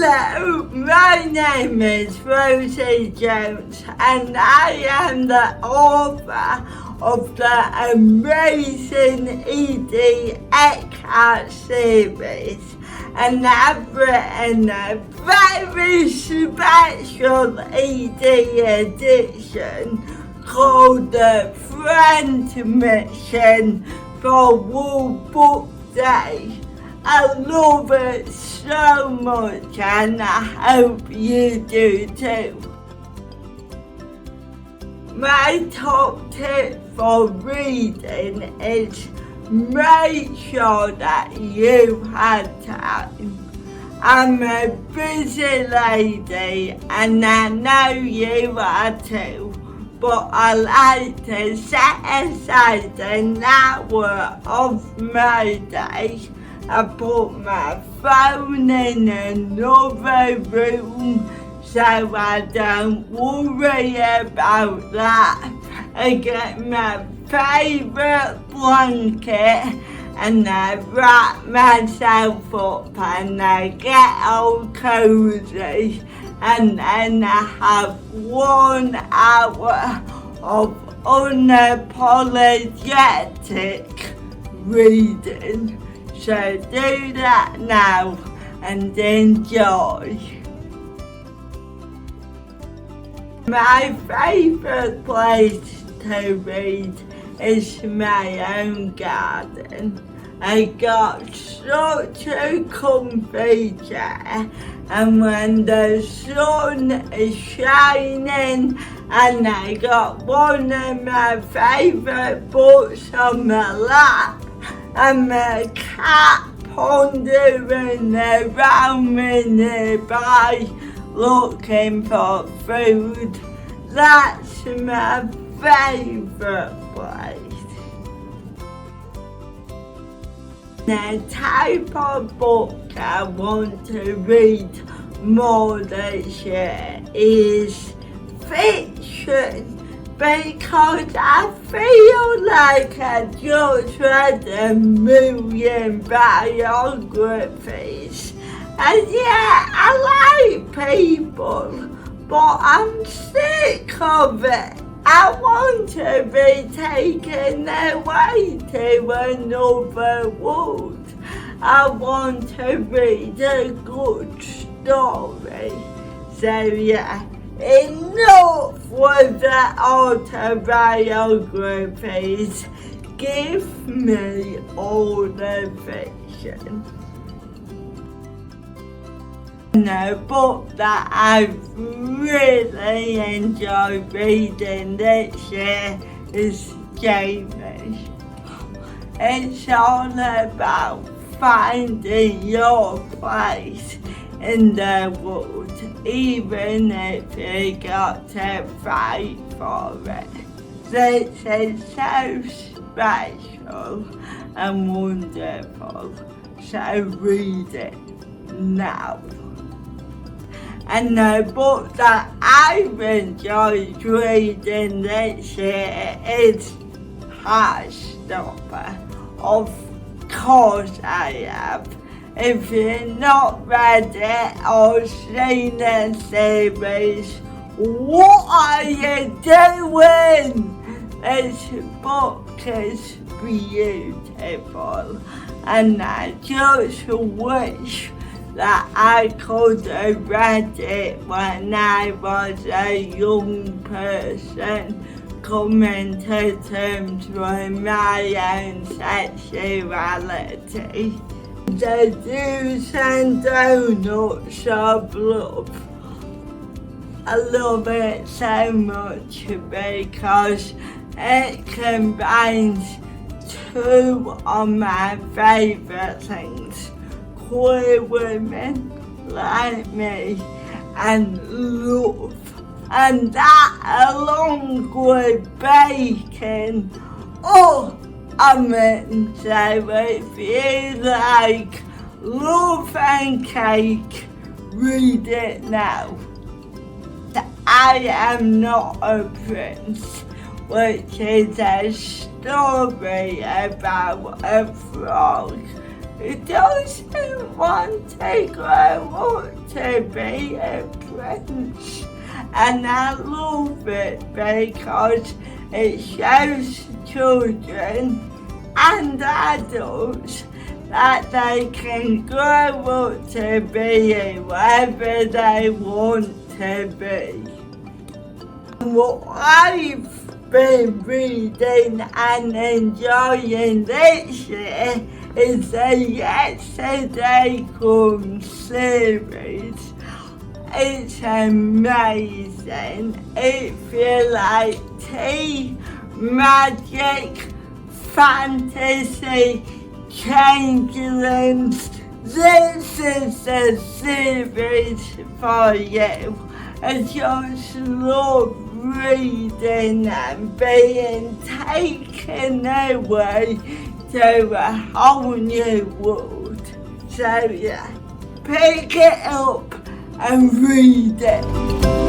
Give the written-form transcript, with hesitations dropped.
Hello, my name is Rosie Jones and I am the author of the Amazing Edie Eckhart series, and I've written a very special Edie edition called the Friend Mission for World Book Day. I love it so much and I hope you do too. My top tip for reading is make sure that you have time. I'm a busy lady and I know you are too, but I like to set aside an hour of my day. I put my phone in another room so I don't worry about that. I get my favourite blanket and I wrap myself up and I get all cosy, and then I have 1 hour of unapologetic reading. So do that now and enjoy. My favourite place to read is my own garden. I got such a comfy chair, and when the sun is shining and I got one of my favourite books on my lap, and my cat pondering around me nearby looking for food, that's my favourite place. The type of book I want to read more this year is fiction, because I feel like I just read a million biographies, and yeah, I like people, but I'm sick of it. I want to be taken away to another world. I want to read a good story. So yeah, enough with the autobiographies. Give me all the fiction. The book that I've really enjoyed reading this year is Jamie. It's all about finding your place in the world, even if you got to fight for it. This is so special and wonderful, so read it now. And the book that I've enjoyed reading this year is Hachette. Of course I have. If you've not read it or seen the series, what are you doing? This book is beautiful, and I just wish that I could have read it when I was a young person coming to terms with my own sexuality. The do's and donuts of love. I love it so much because it combines two of my favourite things: queer women like me and love, and that along with bacon. Oh, I mean, so if you like love and cake, read it now. I Am Not a Prince, which is a story about a frog who doesn't want to grow up to be a prince. And I love it because it shows children and adults that they can grow up to be whoever they want to be. What I've been reading and enjoying this year is the Yesterday Comes series. It's amazing. It feels like tea, magic, fantasy, changelings. This is a series for you. I just love reading and being taken away to a whole new world. So yeah, pick it up and read it.